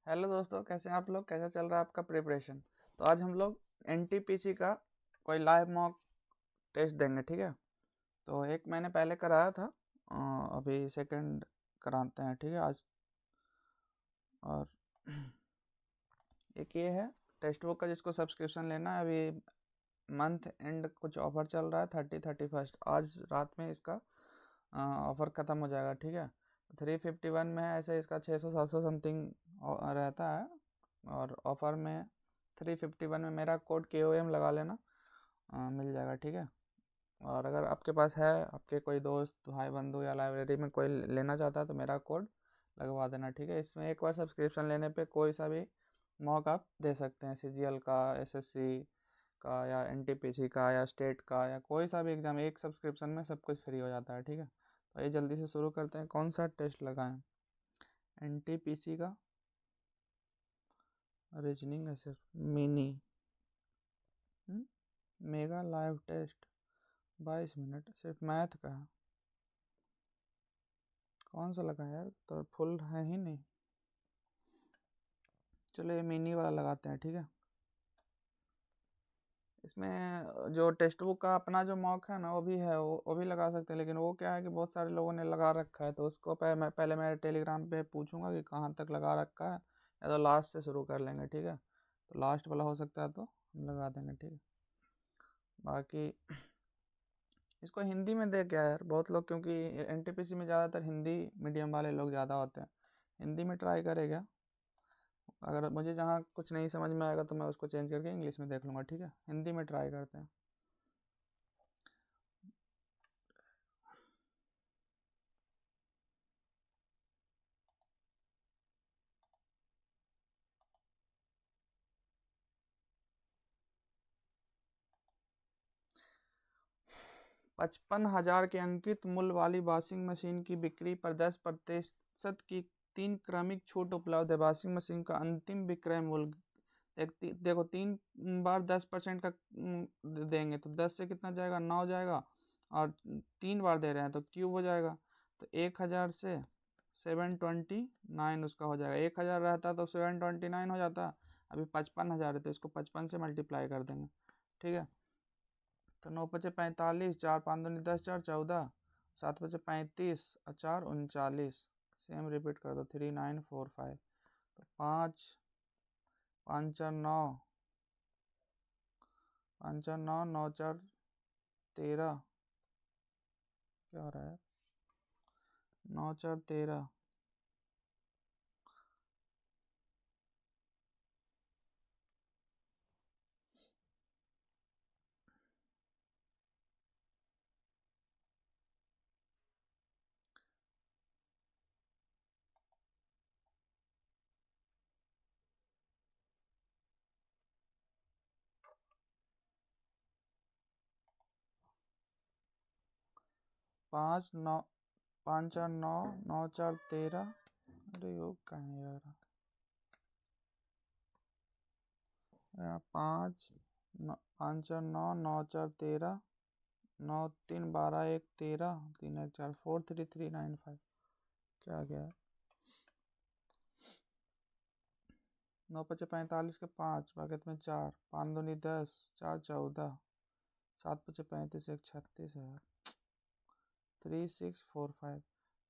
Hello दोस्तों, कैसे हैं आप लोग? कैसा चल रहा है आपका प्रिपरेशन? तो आज हम लोग एनटीपीसी का कोई लाइव मॉक टेस्ट देंगे, ठीक है? तो एक मैंने पहले कराया था, अभी सेकंड कराते हैं, ठीक है आज। और एक ये है टेक्स्ट बुक का, जिसको सब्सक्रिप्शन लेना है। अभी मंथ एंड कुछ ऑफर चल रहा है, 31st आज रात में इसका ऑफर ख़त्म हो जाएगा, ठीक है? 351 में है, ऐसे इसका 600-700 समथिंग रहता है। और ऑफर में 351 में मेरा कोड KOM लगा लेना, मिल जाएगा, ठीक है? और अगर आपके पास है, आपके कोई दोस्त भाई बंधु या लाइब्रेरी में कोई लेना चाहता है, तो मेरा कोड लगवा देना, ठीक है? इसमें एक बार सब्सक्रिप्शन लेने पे कोई सा भी मॉक आप दे सकते हैं, CGL का, SSC का, या NTPC का, या स्टेट का, या कोई सा भी एग्ज़ाम। एक सब्सक्रिप्शन में सब कुछ फ्री हो जाता है, ठीक है? तो ये जल्दी से शुरू करते हैं। कौन सा टेस्ट लगाएं? NTPC का रीजनिंग है, सिर्फ mini mega live test 22 minute, सिर्फ मैथ का है। कौन सा लगा यार? तो फुल है ही नहीं। चलो ये मिनी वाला लगाते हैं, ठीक है? इसमें जो टेक्स्ट बुक का अपना जो मॉक है ना, वो भी है, वो भी लगा सकते हैं। लेकिन वो क्या है कि बहुत सारे लोगों ने लगा रखा है, तो उसको पहले मैं टेलीग्राम पे पूछूंगा कि कहाँ तक लगा रखा है, या तो लास्ट से शुरू कर लेंगे, ठीक है? तो लास्ट वाला हो सकता है तो हम लगा देंगे, ठीक है? बाकी इसको हिंदी में दे क्या यार, बहुत लोग, क्योंकि NTPC में ज़्यादातर हिंदी मीडियम वाले लोग ज़्यादा होते हैं। हिंदी में ट्राई करेगा। अगर मुझे जहाँ कुछ नहीं समझ में आएगा तो मैं उसको चेंज करके इंग्लिश में देख लूँगा, ठीक है? हिंदी में ट्राई करते हैं। पचपन हजार के अंकित मूल्य वाली वॉशिंग मशीन की बिक्री पर 10% की 3 क्रमिक छूट उपलब्ध है। वॉशिंग मशीन का अंतिम विक्रय मूल्य देखो, 3 बार 10% का देंगे तो 10 से कितना जाएगा? 9 जाएगा। और 3 बार दे रहे हैं तो क्यूब हो जाएगा। तो 1000 से 729 उसका हो जाएगा। 1000 रहता तो 729 हो जाता। अभी 55,000 है तो इसको 55 से मल्टीप्लाई कर देंगे, ठीक है? तो 9×5 = 45, 4×5 = 10, 4×14, 7×5 = 35 और 4×39। सेम रिपीट कर दो, 3945। तो 5×5 = 9, 5×9 = 9×4 = 13। क्या हो रहा है? 9×4 = 13। 5×9 5×4 = 9, 9×4 = 13। अरे योग कहाँ है यार? 5×9 = 9×4 = 13, 9×3 = 12, 1 = 13, 3 × 1 = 4, 43395। क्या आ गया? 9×5 = 45 के 5, बागत में 4, 5×2 = 10, 4×14, 7×5 = 35, 1 = 36 है यार। 3645।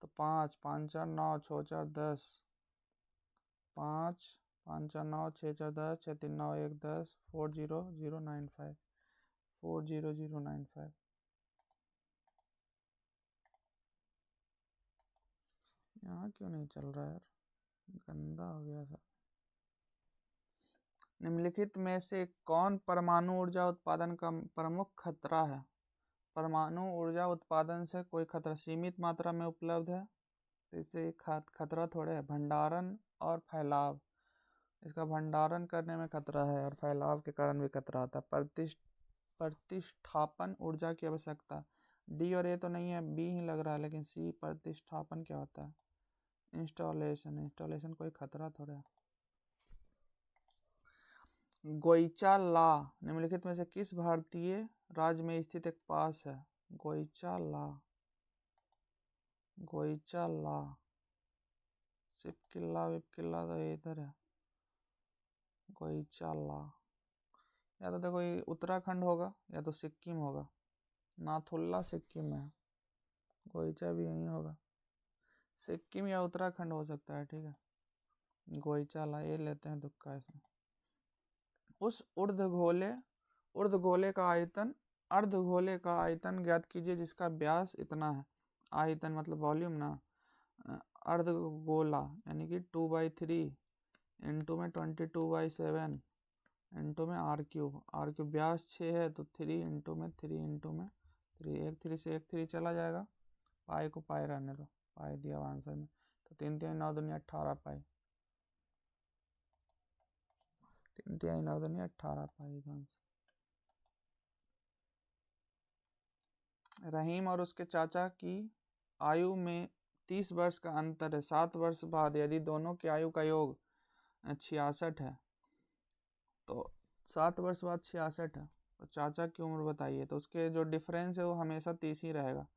तो 5×5 = 9, 6×4 = 10, 5×5 = 9, 6×4 = 10, 6×3 = 9, 1 = 10, 40095, 40095। यहाँ क्यों नहीं चल रहा यार? गंदा हो गया सब। निम्नलिखित में से कौन परमाणु ऊर्जा उत्पादन का प्रमुख खतरा है? परमाणु ऊर्जा उत्पादन से कोई खतरा सीमित मात्रा में उपलब्ध है, तो इससे खतरा थोड़े है। भंडारण और फैलाव, इसका भंडारण करने में खतरा है और फैलाव के कारण भी खतरा होता है। प्रतिष्ठापन ऊर्जा की आवश्यकता, डी और ए तो नहीं है, बी ही लग रहा है, लेकिन सी। प्रतिष्ठापन क्या होता है? इंस्टॉलेशन कोई खतरा थोड़ा है। गोइचा ला निम्नलिखित में से किस भारतीय राज्य में स्थित एक पास है? गोइचा ला सिपकिल्ला विपकिल्ला तो इधर है, कोई चाला, या तो देखो ये उत्तराखंड होगा या तो सिक्किम होगा। नाथुल्ला सिक्किम में है, गोइचा भी यहीं होगा, सिक्किम या उत्तराखंड हो सकता है, ठीक है। गोइचाला ये लेते हैं तुक्का इसमें। उस ऊर्ध्वगोले का आयतन अर्धगोले का आयतन ज्ञात कीजिए जिसका व्यास इतना है। आयतन मतलब वॉल्यूम ना, अर्धगोला यानी कि 2/3 इंटू में 22/7 इंटू में r³ व्यास 6 है तो 3 इंटू में 3 एक 3 से एक 3 चला जाएगा, पाई को पाई रहने दो, पाई दिया आंसर में, तो 3 3 9 दूनी 18 पाई, 3 3 9 दूनी 18 पाई। रहीम और उसके चाचा की आयु में 30 वर्ष का अंतर है। 7 वर्ष बाद यदि दोनों की आयु का योग 66 है, तो 7 वर्ष बाद 66 है तो चाचा की उम्र बताइए। तो उसके जो डिफरेंस है वो हमेशा 30 ही रहेगा।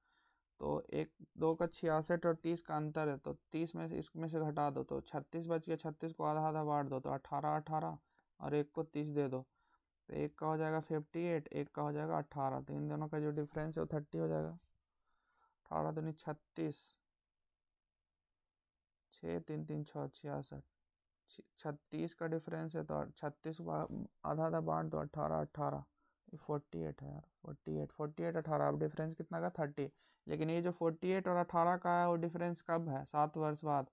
तो एक दो का 66 और 30 का अंतर है, तो 30 में से इसमें से घटा दो तो 36 बच गया, 36 को आधा आधा बांट दो तो 18 18 और एक को 30 दे दो, तो एक का हो जाएगा 58, एक का हो जाएगा 18, तो इन दोनों का जो डिफरेंस है वो 30 हो जाएगा। 18 दूनी 36, 6 3 3 6 66, 36 का डिफरेंस है तो 36 आधा आधा बांट दो 18 18, 48 है यार, 48 18, अब डिफरेंस कितना का 30। लेकिन ये जो 48 और 18 का है वो डिफरेंस कब है, 7 वर्ष बाद।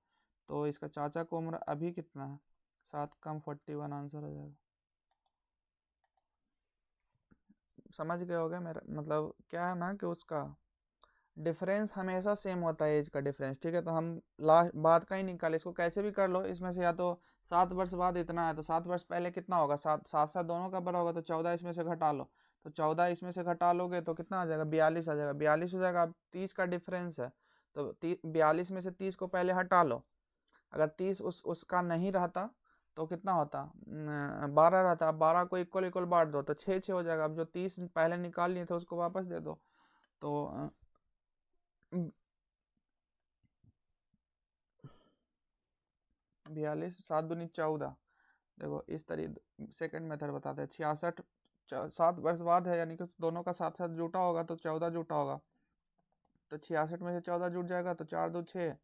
तो इसका चाचा को उम्र अभी कितना है, 7 कम 41 आंसर हो जाएगा। समझ गए होगे मेरा मतलब क्या है ना कि उसका डिफरेंस हमेशा सेम होता है, एज का डिफरेंस, ठीक है। तो हम लास्ट बाद का ही निकाले, इसको कैसे भी कर लो, इसमें से या तो 7 वर्ष बाद इतना है तो 7 वर्ष पहले कितना होगा, 7 7 7 दोनों का बड़ा होगा तो 14 इसमें से घटा लो, तो 14 इसमें से घटा लोगे तो कितना आ जाएगा, 42 आ जाएगा, 42 हो जाएगा। अब 30 का डिफरेंस है तो 42 में से 30 को पहले हटा लो, अगर 30 उसका नहीं रहता तो कितना होता, 12 रहता। अब 12 को इक्वल इक्वल बांट दो तो 6 6 हो जाएगा। अब जो 30 पहले निकाल लिए थे उसको वापस दे दो, तो 42 7 दूनी 14। देखो इस तरीके सेकंड मेथड बताते हैं। 66 7 वर्ष बाद है यानी कि दोनों का साथ साथ जुटा होगा तो 14 जुटा होगा, तो 66 में से 14 जुट जाएगा तो 4 2 6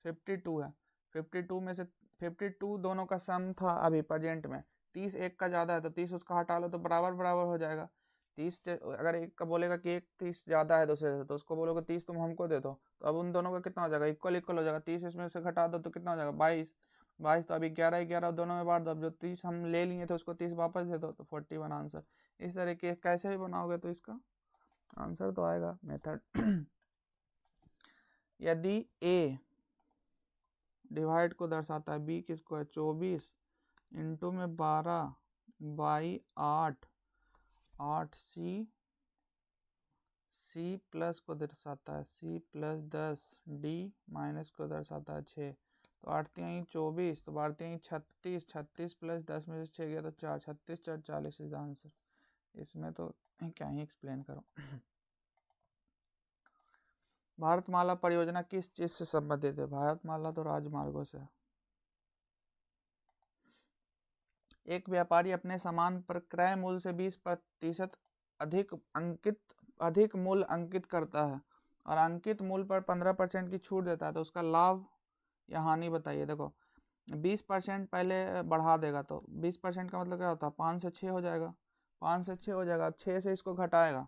52 है। 52 में से 52 दोनों का सम था अभी प्रेजेंट में, 30 एक का ज़्यादा है तो 30 उसका हटा लो तो बराबर बराबर हो जाएगा। 30 अगर एक का बोलेगा कि एक 30 ज़्यादा है दूसरे से तो उसको बोलोगे 30 तुम हमको दे दो, तो अब उन दोनों का कितना हो जाएगा, इक्वल इक्वल हो जाएगा। 30 इसमें से घटा दो तो कितना हो जाएगा 22 22, तो अभी 11 11 दोनों में बांट दो। अब जो 30 हम ले लिए थे उसको 30 वापस दे दो तो 41 आंसर। इस तरीके कैसे भी बनाओगे तो इसका आंसर तो आएगा मेथड। यदि ए डिवाइड को दर्शाता है, बी किसको है 24 इंटू में 12/8 सी प्लस को दर्शाता है, सी प्लस 10 डी माइनस को दर्शाता है 6, तो 8 3 24, तो 12 3 36, 36 प्लस 10 में से 6 गया तो 4, 36 4 40 इज आंसर। इसमें तो क्या ही एक्सप्लेन करो। भारतमाला परियोजना किस चीज से संबंधित है, भारतमाला तो राजमार्गों से। एक व्यापारी अपने सामान पर क्रय मूल्य से 20% अधिक मूल्य अंकित करता है और अंकित मूल्य पर 15% की छूट देता है, तो उसका लाभ या हानि बताइए। देखो 20% पहले बढ़ा देगा तो 20% का मतलब क्या होता है, 5 से 6 हो जाएगा, 5 से 6 हो जाएगा। अब 6 से इसको घटाएगा,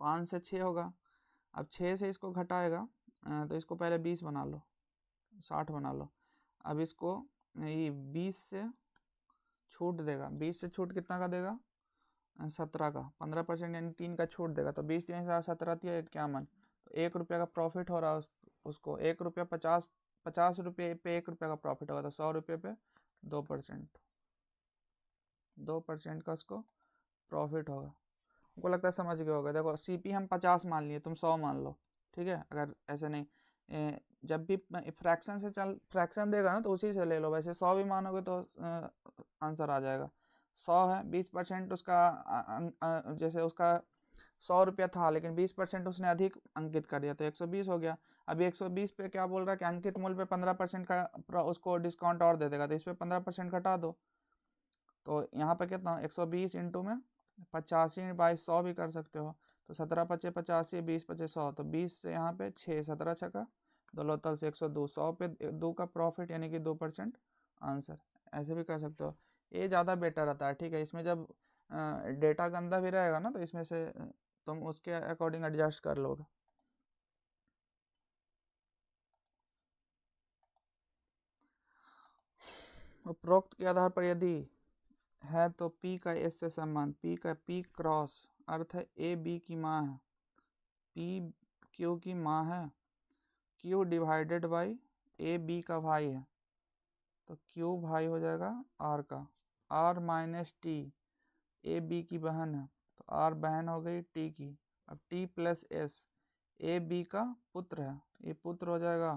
5 से 6 होगा, अब 6 से इसको घटाएगा तो इसको पहले 20 बना लो, 60 बना लो। अब इसको ये 20 से छूट देगा, 20 से छूट कितना का देगा, 17 का, 15% यानी 3 का छूट देगा, तो 20 3 17 51, तो 1 रुपये का प्रॉफिट हो रहा है उसको। 1 रुपया 50 रुपये पे 1 रुपये का प्रॉफिट होगा, तो 100 रुपये पे 2% का उसको प्रॉफिट होगा। हमको लगता है समझ गए होगा। देखो सीपी हम 50 मान लिए, तुम 100 मान लो, ठीक है। अगर ऐसे नहीं जब भी फ्रैक्शन से फ्रैक्शन देगा ना तो उसी से ले लो, वैसे 100 भी मानोगे तो आंसर आ जाएगा। 100 है, 20% उसका जैसे उसका 100 रुपया था, लेकिन 20% उसने अधिक अंकित कर दिया तो 120 हो गया। अभी 120 पे क्या बोल रहा है कि अंकित मूल्य पे 15% का उसको डिस्काउंट और दे देगा, तो इस पर 15% घटा दो। तो यहाँ पे कितना 120 इंटू में 85/100 भी कर सकते हो। तो 17×5 = 85, 20×5 = 100, तो 20 से यहाँ पे 6, 17 छक्का 2 लोतल से 102, 100 पे 2 का प्रॉफिट यानी कि 2% आंसर। ऐसे भी कर सकते हो, ये ज़्यादा बेटर रहता है। ठीक है, इसमें जब डेटा गंदा भी रहेगा ना तो इसमें से तुम उसके अकॉर्डिंग एडजस्ट कर लोगे। उपरोक्त के आधार पर यदि है तो P का S से संबंध, P का P क्रॉस अर्थ है A B की माँ है, P Q की माँ है, Q divided by A B का भाई है, तो Q भाई हो जाएगा R का, R minus T A B की बहन है, तो R बहन हो गई T की। अब T plus S A B का पुत्र है, ये पुत्र हो जाएगा,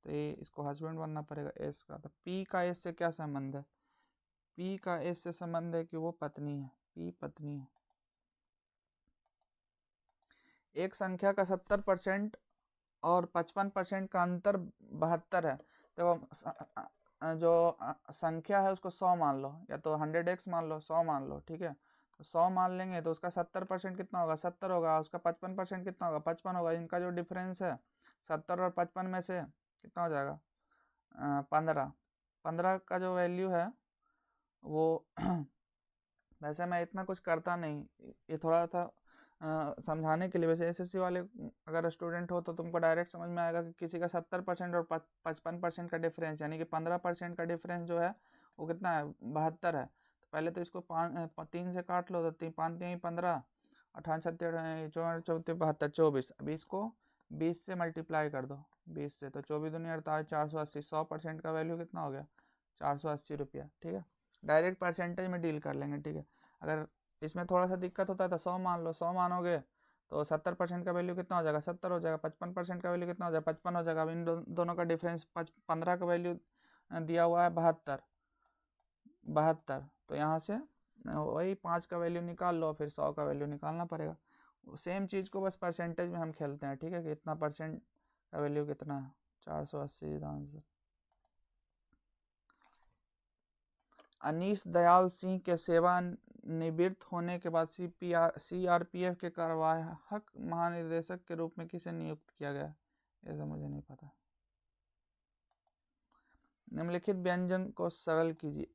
तो ये इसको हस्बैंड बनना पड़ेगा S का। तो P का S से क्या संबंध है? P का S से संबंध है कि वो पत्नी है, P पत्नी है। एक संख्या का 70% और 55% का अंतर 72 है। तो जो संख्या है उसको 100 मान लो, या तो 100x मान लो, 100 मान लो, ठीक है। तो 100 मान लेंगे तो उसका 70% कितना होगा? 70 होगा। उसका 55% कितना होगा? 55 होगा। इनका जो डिफरेंस है 70 और 55 में से कितना हो जाएगा? 15। 15 का जो वैल्यू है वो वैसे मैं इतना कुछ करता नहीं, ये थोड़ा था समझाने के लिए। वैसे एसएससी वाले अगर स्टूडेंट हो तो तुमको डायरेक्ट समझ में आएगा कि किसी का 70% और 55% का डिफरेंस, यानी कि 15% का डिफरेंस जो है वो कितना है? 72 है। तो पहले तो इसको 3 से काट लो, तो 5 3 15, 18 36 14 14 72 24। अभी इसको 20 से मल्टीप्लाई कर दो, 20 से, तो 24 दूनी 48, 480। 100% का वैल्यू कितना हो गया? 480 रुपया। ठीक है, डायरेक्ट परसेंटेज में डील कर लेंगे। ठीक है, अगर इसमें थोड़ा सा दिक्कत होता है तो 100 मान लो। 100 मानोगे तो 70% का वैल्यू कितना हो जाएगा? 70 हो जाएगा। 55% का वैल्यू कितना हो जाएगा? 55 हो जाएगा। अब इन दोनों का डिफरेंस 15 का वैल्यू दिया हुआ है 72, 72। तो यहाँ से वही 5 का वैल्यू निकाल लो, फिर 100 का वैल्यू निकालना पड़ेगा। सेम चीज़ को बस परसेंटेज में हम खेलते हैं। ठीक है, कि इतना परसेंट का वैल्यू कितना है? 480 आंसर। अनीस दयाल सिंह के सेवानिवृत्त होने के बाद सीआरपीएफ के कार्यवाहक महानिदेशक के रूप में किसे नियुक्त किया गया? ये तो मुझे नहीं पता। निम्नलिखित व्यंजन को सरल कीजिए।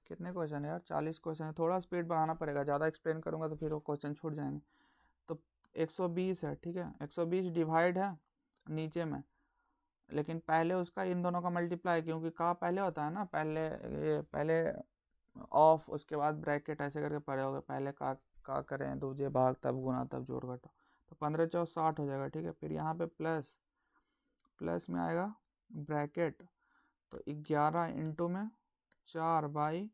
कितने क्वेश्चन है यार? 40 क्वेश्चन है। थोड़ा स्पीड बढ़ाना पड़ेगा, ज़्यादा एक्सप्लेन करूंगा तो फिर वो क्वेश्चन छूट जाएंगे। तो 120 है, ठीक है। 120 डिवाइड है नीचे में, लेकिन पहले उसका इन दोनों का मल्टीप्लाई, क्योंकि का पहले होता है ना, पहले ऑफ, उसके बाद ब्रैकेट, ऐसे करके पढ़े होगे। पहले का करें, दूजे भाग, तब गुना, तब जोड़ घटाओ, तो 15 × 4 = 60 हो जाएगा। ठीक है, फिर यहाँ पे प्लस में आएगा ब्रैकेट, तो 11 इंटू में 4 बाई,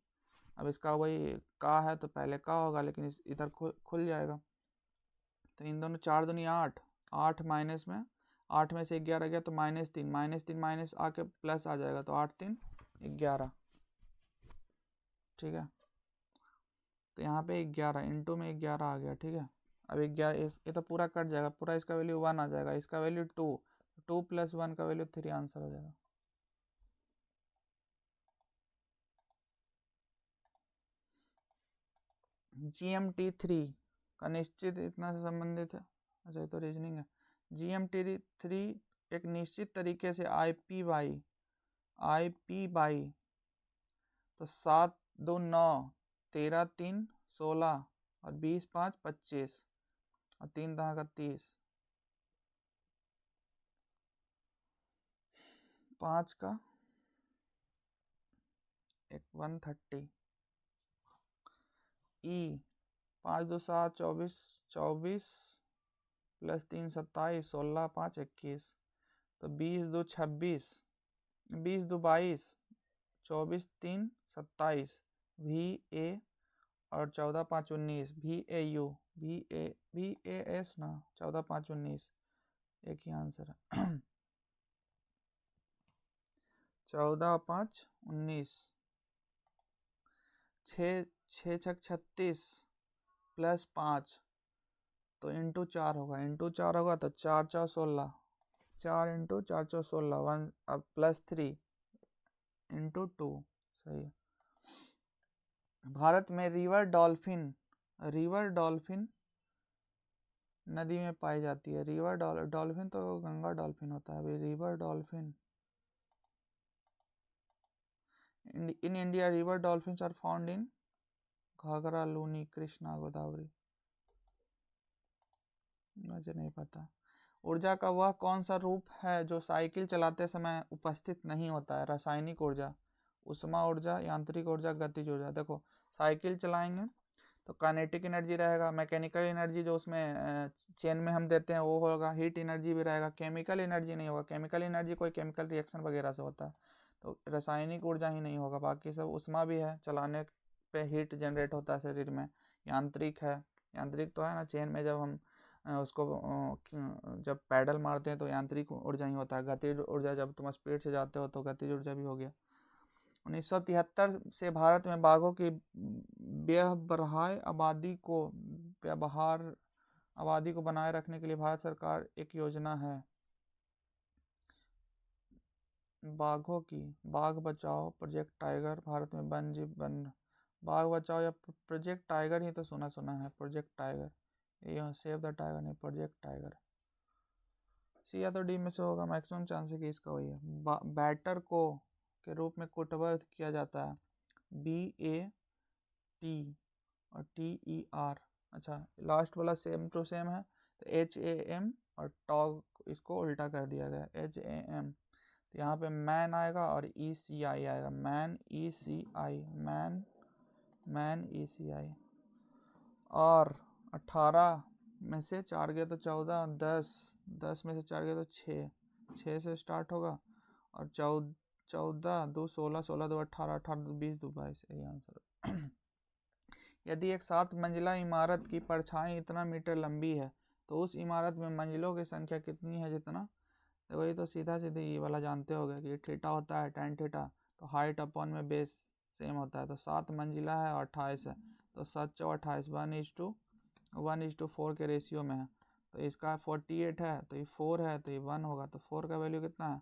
अब इसका वही का है तो पहले का होगा, लेकिन इधर खुल जाएगा। तो इन दोनों 4 दूनी 8, 8 माइनस में 8 में से 11 गया तो -3, -3 माइनस आके प्लस आ जाएगा, तो 8 3 11। ठीक है, तो यहाँ पे 11 इंटू में 11 आ गया। ठीक है, अब 11 ये तो पूरा कट जाएगा, पूरा इसका वैल्यू 1 आ जाएगा, इसका वैल्यू 2, 2 + 1 का वैल्यू 3 आंसर हो जाएगा। GMT3 का निश्चित इतना से संबंधित है। अच्छा, ये तो रीजनिंग है। GMT3 एक निश्चित तरीके से IP बाई, तो 7 2 9, 13 3 16 और 20 5 25 और 3 10 30, 5 का 130 ई 5 2 7 24 24 + 3 27 16 5 21, तो 20 2 26, 20 2 22, 24 3 27 VA और 14 5 19 VAU VAS ना, 14 5 19 एक ही आंसर है। 14 5 19, 6 6 6 36 + 5 तो इंटू 4 होगा, इंटू 4 होगा तो 4 4 16, 4 इंटू 4 4 16, 1 अब प्लस 3 इंटू 2, सही है। भारत में रिवर डॉल्फिन नदी में पाई जाती है। रिवर डॉल्फिन तो गंगा डॉल्फिन होता है। अभी river dolphin in India river dolphins are found in Ghaghara, Luni, Krishna, Godavari. मुझे नहीं पता। ऊर्जा का वह कौन सा रूप है जो साइकिल चलाते समय उपस्थित नहीं होता है? रासायनिक ऊर्जा, उष्मा ऊर्जा, यांत्रिक ऊर्जा, गतिज ऊर्जा। देखो साइकिल चलाएंगे तो काइनेटिक एनर्जी रहेगा, मैकेनिकल एनर्जी जो उसमें चेन में हम देते हैं वो होगा, हीट एनर्जी भी रहेगा, केमिकल एनर्जी नहीं होगा। केमिकल एनर्जी कोई केमिकल रिएक्शन वगैरह से होता है, तो रासायनिक ऊर्जा ही नहीं होगा। बाकी सब उष्मा भी है, चलाने पे हीट जनरेट होता है शरीर में। यांत्रिक है, यांत्रिक तो है ना, चेन में जब हम उसको जब पैडल मारते हैं तो यांत्रिक ऊर्जा ही होता है। गतिज ऊर्जा जब तुम स्पीड से जाते हो तो गतिज ऊर्जा भी हो गया। 1973 से भारत में बाघों की बेबहार आबादी को बनाए रखने के लिए भारत सरकार एक योजना है बाघों की। बाघ बचाओ प्रोजेक्ट टाइगर, भारत में वन जीव वन। बाघ बचाओ या प्रोजेक्ट टाइगर ही तो सुना है, प्रोजेक्ट टाइगर। ये सेव द टाइगर नहीं, प्रोजेक्ट टाइगर। सी या तो डी में से होगा, मैक्सिमम चांस है कि इसका वही है। बैटर को के रूप में कुटवर्थ किया जाता है, BAT और TER। अच्छा लास्ट वाला सेम टू सेम है तो HAM और टॉग इसको उल्टा कर दिया गया, HAM। तो यहाँ पे मैन आएगा और ECI आएगा, मैन ECI, मैन ECI। और 18 में से 4 गए तो 14, 10 में से 4 गए तो 6 से स्टार्ट होगा। और 14 2 16, 16 2 18, 18 2 20, 2 22, यही आंसर। यदि एक 7 मंजिला इमारत की परछाई इतना मीटर लंबी है तो उस इमारत में मंजिलों की संख्या कितनी है? जितना, देखो ये तो सीधा सीधे ये वाला जानते होगे कि थीटा होता है tan थीटा, तो हाइट अपॉन में बेस सेम होता है। तो 7 मंजिला है और 28 है, तो 7 4 28, 1:4 के रेशियो में है। तो इसका 48 है तो ये 4 है तो ये 1 होगा। तो 4 का वैल्यू कितना है?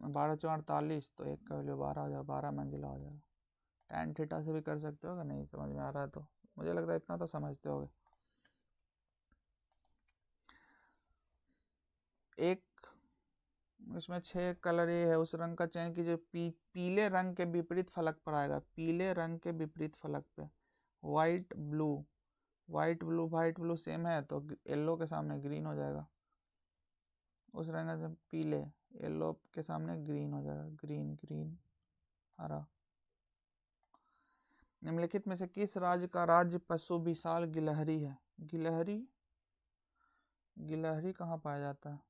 12 4 48, तो 1 का वैल्यू 12 हो जाएगा, 12 मंजिला हो जाएगा। tan थीटा से भी कर सकते हो, नहीं समझ में आ रहा है तो मुझे लगता है इतना तो समझते होगे। एक इसमें 6 कलर ये है, उस रंग का चयन कीजिए पीले रंग के विपरीत फलक पर आएगा, पीले रंग के विपरीत फलक पे। व्हाइट ब्लू सेम है तो येलो के सामने ग्रीन हो जाएगा। उस रंग का पीले, येलो के सामने ग्रीन हो जाएगा, ग्रीन हरा। निम्नलिखित में से किस राज्य का राज्य पशु विशाल गिलहरी है? गिलहरी कहाँ पाया जाता है?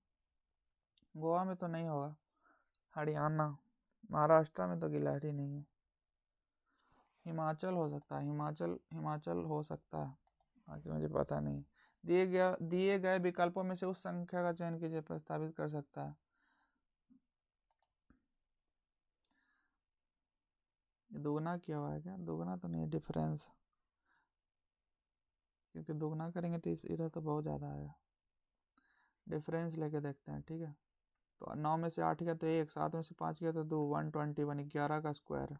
गोवा में तो नहीं होगा, हरियाणा, महाराष्ट्र में तो गिलहरी नहीं है। हिमाचल हो सकता है, हिमाचल हो सकता है, बाकी मुझे पता नहीं। दिए गए विकल्पों में से उस संख्या का चयन कीजिए प्रस्तावित कर सकता है। दुगना किया हुआ है क्या? दुगना तो नहीं, डिफरेंस, क्योंकि दुगना करेंगे तो इधर तो बहुत ज़्यादा आएगा। डिफरेंस लेके देखते हैं, ठीक है। तो 9 में से 8 गया तो 1, 7 में से 5 गया तो 2, 121, 11 का स्क्वायर,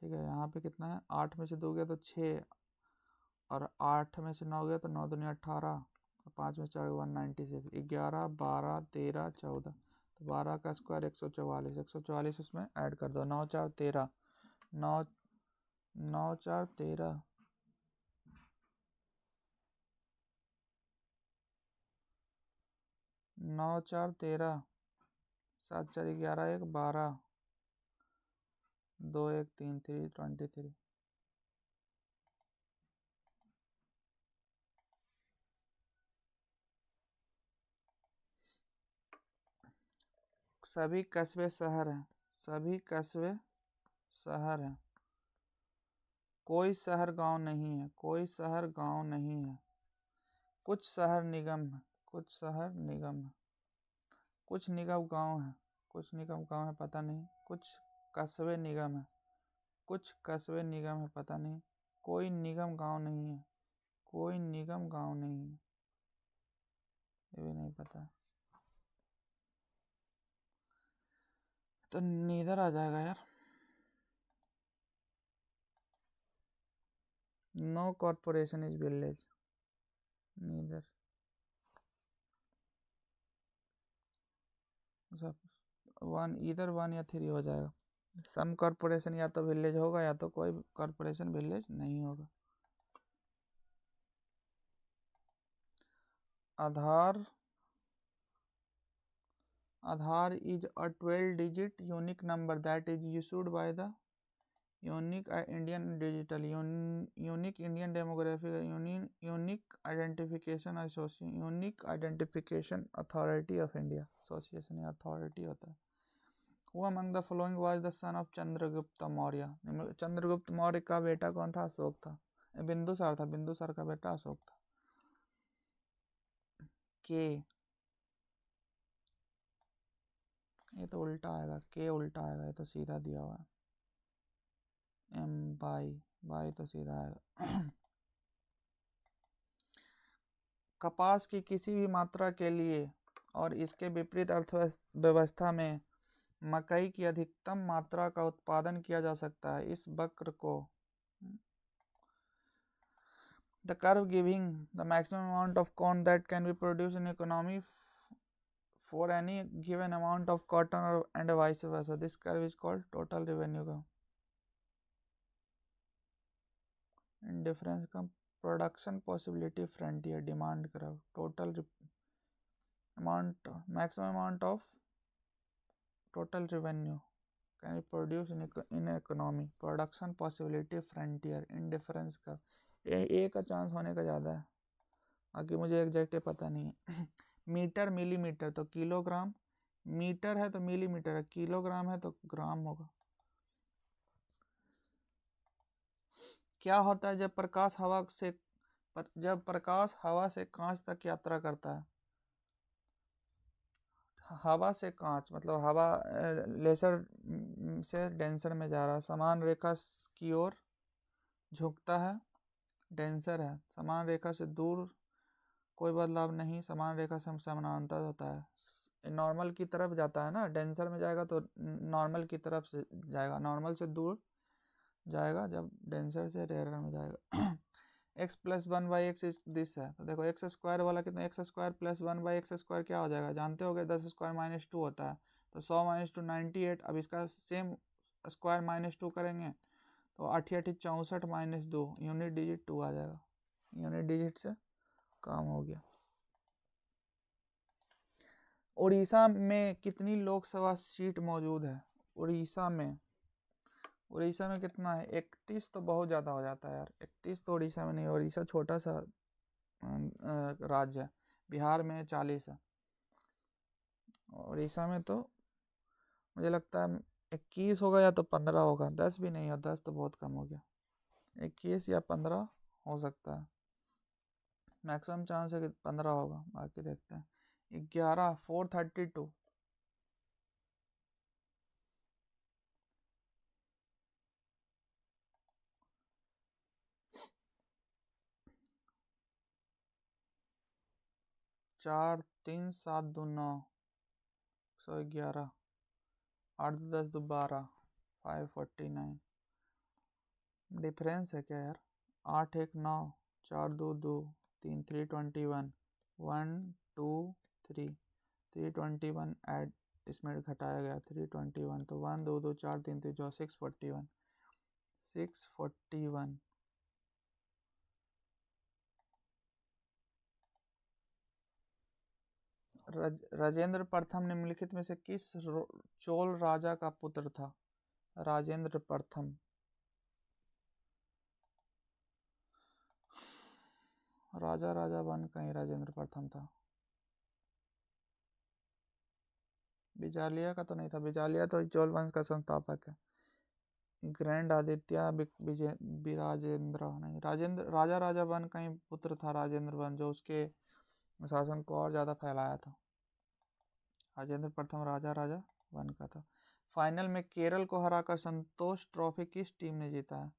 ठीक है। यहाँ पे कितना है? 8 में से 2 गया तो 6, और 8 में से 9 गया तो 9 दूनी 18, और 5 में से 4 196, 11 12 13 14, तो 12 का स्क्वायर 144, 144 उसमें ऐड कर दो, 9 4 13, 9 9 4 13, 9 4 13, 7 4 11 1 12, 2 1 3 3 23। सभी कस्बे शहर हैं, सभी कस्बे शहर हैं, कोई शहर गांव नहीं है, कोई शहर गांव नहीं है। कुछ शहर निगम है, कुछ शहर निगम है, कुछ निगम गांव है, कुछ निगम गांव है पता नहीं, कुछ कस्बे निगम है, कुछ कस्बे निगम है पता नहीं, कोई निगम गांव नहीं है, कोई निगम गांव नहीं है, ये भी नहीं पता, तो नीदर आ जाएगा यार। No corporation is village, neither. One, इधर 1 या 3 हो जाएगा। सम कॉर्पोरेशन या तो विलेज होगा या तो कोई कॉर्पोरेशन विलेज नहीं होगा। आधार is a 12-digit unique number that is issued by the unique Indian digital unique Indian demographic unique identification association unique identification authority of India association या authority होता है। Who among the following was the son of Chandragupta Maurya? Chandragupta Maurya का बेटा कौन था? अशोक था। बिंदुसार था, बिंदुसार का बेटा अशोक था। के, ये तो उल्टा आएगा, के उल्टा आएगा, ये तो सीधा दिया हुआ है। एम बाई तो सीधा आएगा। कपास की किसी भी मात्रा के लिए और इसके विपरीत अर्थव्यवस्था में मकई की अधिकतम मात्रा का उत्पादन किया जा सकता है। इस वक्र को the curve giving the maximum amount of corn that can be produced in economy for any given amount of cotton and vice versa. This curve is called total revenue curve. Indifference का production possibility frontier demand curve, total amount, maximum amount of total revenue can be produced in economy, production possibility frontier, indifference curve. ए का chance होने का ज़्यादा है, बाकी मुझे exact पता नहीं है। मीटर मिलीमीटर तो किलोग्राम, मीटर है तो मिलीमीटर है, किलोग्राम है तो ग्राम होगा। क्या होता है जब प्रकाश हवा से कांच तक यात्रा करता है? हवा से कांच मतलब हवा लेसर से डेंसर में जा रहा है, समान रेखा की ओर झुकता है, डेंसर है। समान रेखा से दूर कोई बदलाव नहीं, समान रेखा से समानांतर होता है। नॉर्मल की तरफ जाता है ना, डेंसर में जाएगा तो नॉर्मल की तरफ से जाएगा, नॉर्मल से दूर जाएगा जब डेंसर से रेयर में जाएगा। x प्लस 1/x दिस है, तो देखो एक्स स्क्वायर वाला कितना, x square plus 1/x square क्या हो जाएगा? जानते हो गए 10 स्क्वायर माइनस 2 होता है, तो 100 माइनस 2 98। अब इसका सेम स्क्वायर माइनस 2 करेंगे तो 8 8 64 माइनस 2, यूनिट डिजिट 2 आ जाएगा, यूनिट डिजिट से काम हो गया। उड़ीसा में कितनी लोकसभा सीट मौजूद है? उड़ीसा में कितना है? 31 तो बहुत ज़्यादा हो जाता है यार, 31 तो उड़ीसा में नहीं, उड़ीसा छोटा सा राज्य है। बिहार में 40 है, उड़ीसा में तो मुझे लगता है 21 होगा या तो 15 होगा, 10 भी नहीं है, 10 तो बहुत कम हो गया, 21 या 15 हो सकता है, मैक्सिमम चांस है कि 15 होगा, बाकी देखते हैं। 11 432 4 3 7 2 9 111 8 2 10 2 12 549। डिफरेंस है क्या यार? 8 1 9 4 2 2 3 321 1 2 3 321 ऐड इसमें घटाया गया 321, तो 1 2 2 4 3 3 जो 641 641। राजेंद्र प्रथम निम्नलिखित में से किस चोल राजा का पुत्र था? राजेंद्र प्रथम, राजा बन कहीं राजेंद्र प्रथम था। बिजालिया का तो नहीं था, बिजालिया तो चोल वंश का संस्थापक है। ग्रैंड आदित्य विराजेंद्र नहीं, राजा बन कहीं पुत्र था राजेंद्र बन, जो उसके शासन को और ज़्यादा फैलाया था। राजेंद्र प्रथम राजा बन का था। फाइनल में केरल को हराकर संतोष ट्रॉफी किस टीम ने जीता है?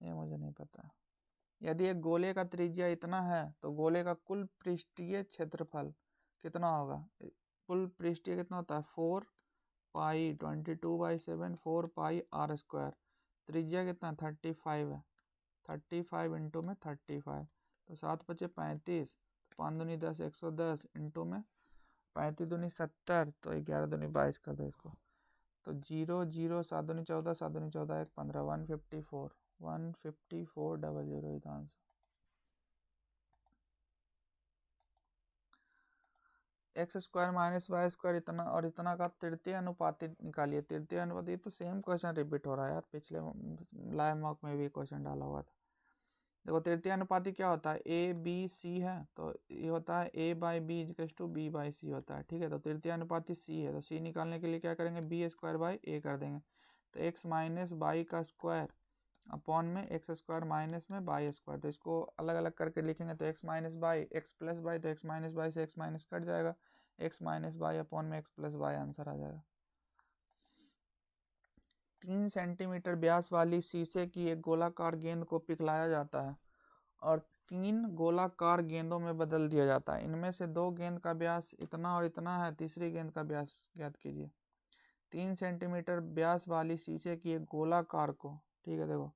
ये मुझे नहीं पता। यदि एक गोले का त्रिज्या इतना है तो गोले का कुल पृष्ठीय क्षेत्रफल कितना होगा? कुल पृष्ठीय कितना होता है? 4 पाई 22/7 4 पाई आर स्क्वायर। त्रिज्या कितना? 35 है। 35 इंटू में 35 तो 7 बचे 35, 5 दूनी 10 110 इंटू में 35 दूनी 70 तो 11 दूनी 22 कर दो इसको। तो 0 0 7 दूनी 14 7 दूनी 14 1 15 154 15400 इस answer. X square minus y square इतना और इतना का तृतीय अनुपाती निकालिए। तृतीय अनुपाती तो सेम क्वेश्चन रिपीट हो रहा है यार, पिछले लाइव मॉक में भी क्वेश्चन डाला हुआ था। देखो तृतीय अनुपाती क्या होता है? ए बी सी है तो ये होता है A by B equals to B by C होता है, ठीक है। तो तृतीय अनुपाती सी है तो सी निकालने के लिए क्या करेंगे? बी स्क्वायर बाई ए कर देंगे। तो एक्स माइनस बाई का स्क्वायर अपॉन में एक्स स्क्वायर माइनस में बाई स्क्वायर। तो इसको अलग अलग करके लिखेंगे तो x minus by x plus by, तो एक्स माइनस बाई से एक्स माइनस कट जाएगा, एक्स माइनस बाई अपॉन में एक्स प्लस बाई आंसर आ जाएगा। 3 सेंटीमीटर व्यास वाली शीशे की एक गोलाकार गेंद को पिघलाया जाता है और 3 गोलाकार गेंदों में बदल दिया जाता है। इनमें से 2 गेंद का व्यास इतना और इतना है, तीसरी गेंद का व्यास ज्ञात कीजिए। 3 सेंटीमीटर व्यास वाली शीशे की एक गोलाकार को, ठीक है, देखो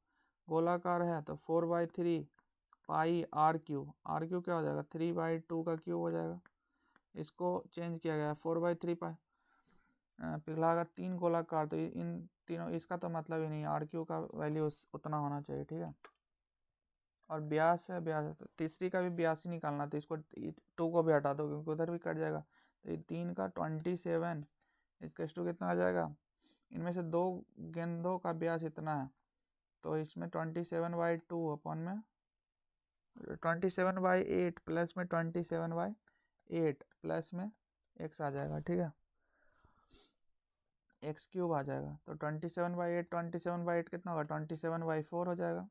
गोलाकार है तो 4/3 पाई आर क्यू क्या हो जाएगा? 3/2 का क्यूब हो जाएगा। इसको चेंज किया गया 4/3 पाई पिघला अगर 3 गोलाकार तो इन तीनों, इसका तो मतलब ही नहीं, आर क्यू का वैल्यू उतना होना चाहिए, ठीक है। और ब्यास है, ब्यास है तो तीसरी का भी ब्यास ही निकालना, तो इसको 2 को भी हटा दो क्योंकि उधर भी कट जाएगा। तो ये 3 का 27 इसका टू कितना आ जाएगा? इनमें से 2 गेंदों का ब्यास इतना है तो इसमें 27/2 अपॉन में 27/8 प्लस में 27/8 प्लस में एक्स आ जाएगा, ठीक है, एक्स क्यूब आ जाएगा। तो 27/8 कितना होगा? 27/4 हो जाएगा।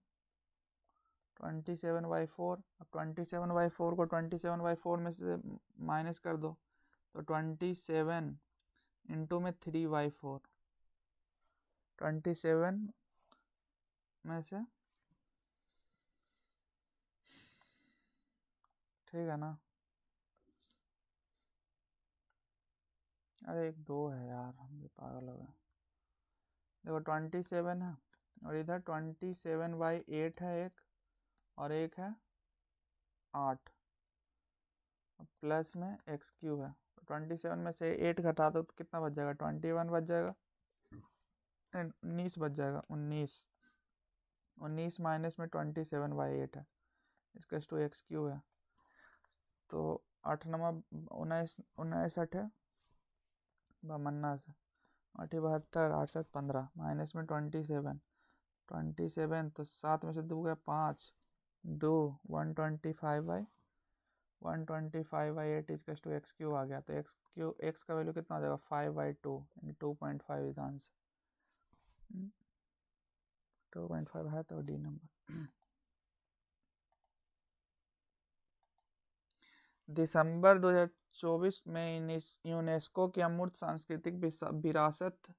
27/4, अब 27/4 को 27/4 में से माइनस कर दो तो 27 इंटू में 3/4, 27 में से, ठीक है ना। अरे एक 2 है यार, हम भी पागल हो गए। देखो 27 है और इधर 27/8 है एक, और एक है 8 प्लस में एक्स क्यूब है। तो 27 में से 8 घटा दो तो कितना बच जाएगा? 21 बच जाएगा, 19 बच जाएगा, 19 माइनस में 27/8 है, इसका टू एक्स क्यूब है। तो 8 नंबर 19 19 है बमन्ना से 8 72 8 7 15 माइनस में 27 तो 7 में से 2 गया 5 2 125/8 इसका टू एक्स क्यूब आ गया। तो एक्स का वैल्यू कितना आ जाएगा? 5/2 2.5 इज आंसर। 2.5 है तो डी नंबर। दिसंबर 2024 में यूनेस्को की अमूर्त सांस्कृतिक विरासत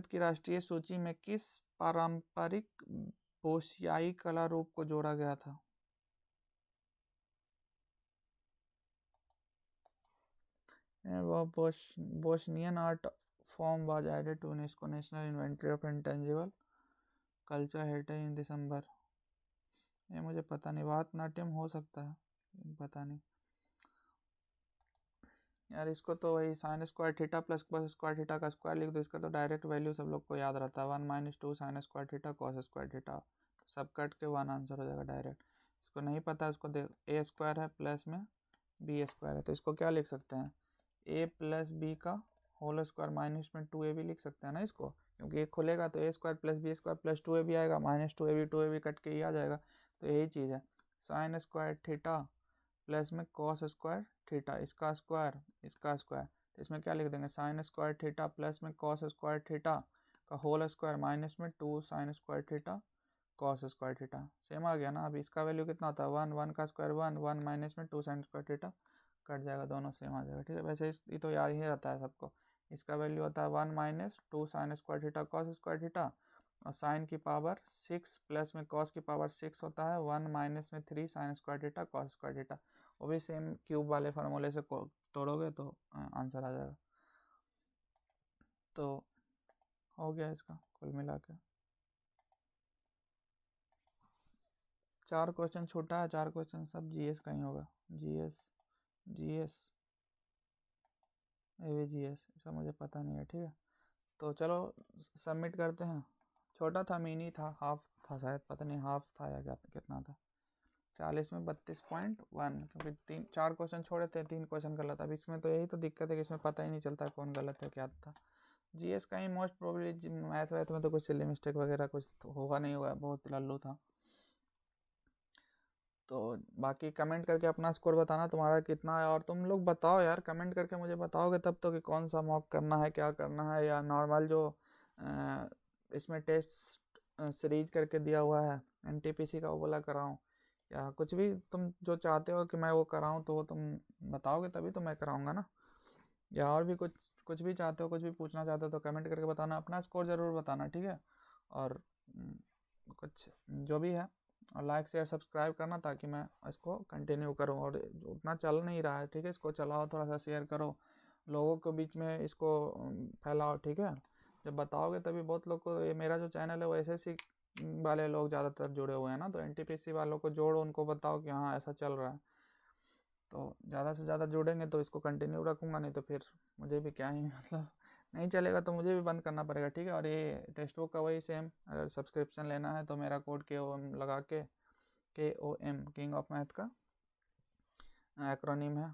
की राष्ट्रीय सूची में किस पारंपरिक बोसियाई कला रूप को जोड़ा गया था? वो Bosnian art form was added to UNESCO national inventory of intangible culture heritage in December. ये मुझे पता नहीं, भारतनाट्यम हो सकता है, पता नहीं यार। इसको तो वही sign square theta plus cos square theta का स्क्वायर लिख दो, इसका तो डायरेक्ट वैल्यू सब लोग को याद रहता है 1 - 2 sine square theta cos square theta, सब कट के 1 आंसर हो जाएगा डायरेक्ट। इसको नहीं पता, इसको देख ए स्क्वायर है प्लस में बी स्क्वायर है तो इसको क्या लिख सकते हैं? ए प्लस बी का होल स्क्वायर माइनस में 2a भी लिख सकते हैं ना इसको, क्योंकि एक खुलेगा तो A square plus B square plus 2a भी आएगा, माइनस 2a भी कट के ही आ जाएगा। तो यही चीज़ है, साइन स्क्वायर थीटा प्लस में कॉस स्क्वायर थीटा, इसका स्क्वायर इसका स्क्वायर, तो इसमें क्या लिख देंगे? साइन स्क्वायर थीटा प्लस में कॉस स्क्वायर थीटा का होल स्क्वायर माइनस में 2 sine square theta cos square theta. Same आ गया ना। अब इसका वैल्यू कितना होता है? 1 का स्क्वायर 1 माइनस में 2 साइन स्क्वायर थीटा कट जाएगा, दोनों सेम आ जाएगा, ठीक है। वैसे ये तो याद ही रहता है सबको। इसका वैल्यू होता है 1 - 2 sine square theta cos square theta और साइन की पावर 6 प्लस में कॉस की पावर 6 होता है, 1 माइनस में 3 sign square theta cos square theta. वो भी सेम क्यूब वाले फार्मूले से तोड़ोगे तो आंसर आ जाएगा। तो हो गया इसका कुल मिला के 4 क्वेश्चन छूटा है, 4 क्वेश्चन सब जीएस का ही होगा। जीएस ये भी जीएस, इसका मुझे पता नहीं है, ठीक है। तो चलो सबमिट करते हैं। छोटा था, मिनी था, हाफ था शायद, पता नहीं हाफ था या कितना था। 40 में 32.1, क्योंकि 4 क्वेश्चन छोड़े थे, 3 क्वेश्चन गलत। अब इसमें तो यही तो दिक्कत है कि इसमें पता ही नहीं चलता कौन गलत है क्या था। जीएस का ही मोस्ट प्रोबेबली, मैथ वैथ में तो कुछ सिली मिस्टेक वगैरह कुछ तो होगा नहीं हुआ, बहुत लल्लू था। तो बाकी कमेंट करके अपना स्कोर बताना तुम्हारा कितना है, और तुम लोग बताओ यार, कमेंट करके मुझे बताओगे तब तो कि कौन सा मॉक करना है, क्या करना है, या नॉर्मल जो इसमें टेस्ट सीरीज करके दिया हुआ है एनटीपीसी का वो वाला कराऊँ, या कुछ भी तुम जो चाहते हो कि मैं वो कराऊँ तो वो तुम बताओगे तभी तो मैं कराऊँगा ना। या और भी कुछ भी चाहते हो, कुछ भी पूछना चाहते हो तो कमेंट करके बताना, अपना स्कोर ज़रूर बताना, ठीक है। और कुछ जो भी है, और लाइक शेयर सब्सक्राइब करना ताकि मैं इसको कंटिन्यू करूं। और उतना चल नहीं रहा है, ठीक है, इसको चलाओ, थोड़ा सा शेयर करो, लोगों के बीच में इसको फैलाओ, ठीक है। जब बताओगे तभी बहुत लोग को, ये मेरा जो चैनल है वो एसएससी वाले लोग ज़्यादातर जुड़े हुए हैं ना, तो एनटीपीसी वालों को जोड़ो, उनको बताओ कि हाँ ऐसा चल रहा है। तो ज़्यादा से ज़्यादा जुड़ेंगे तो इसको कंटिन्यू रखूँगा, नहीं तो फिर मुझे भी क्या ही मतलब नहीं चलेगा तो मुझे भी बंद करना पड़ेगा, ठीक है। और ये टेक्स्ट बुक का वही सेम, अगर सब्सक्रिप्शन लेना है तो मेरा कोड KOM लगा के, KOM किंग ऑफ मैथ का एक्रोनिम है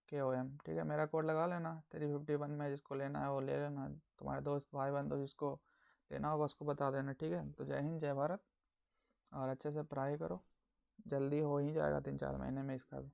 KOM, ठीक है। मेरा कोड लगा लेना 351 में, जिसको लेना है वो ले लेना, तुम्हारे दोस्त भाई बंधु जिसको लेना होगा उसको बता देना, ठीक है। तो जय हिंद जय भारत, और अच्छे से पढ़ाई करो, जल्दी हो ही जाएगा 3-4 महीने में इसका भी।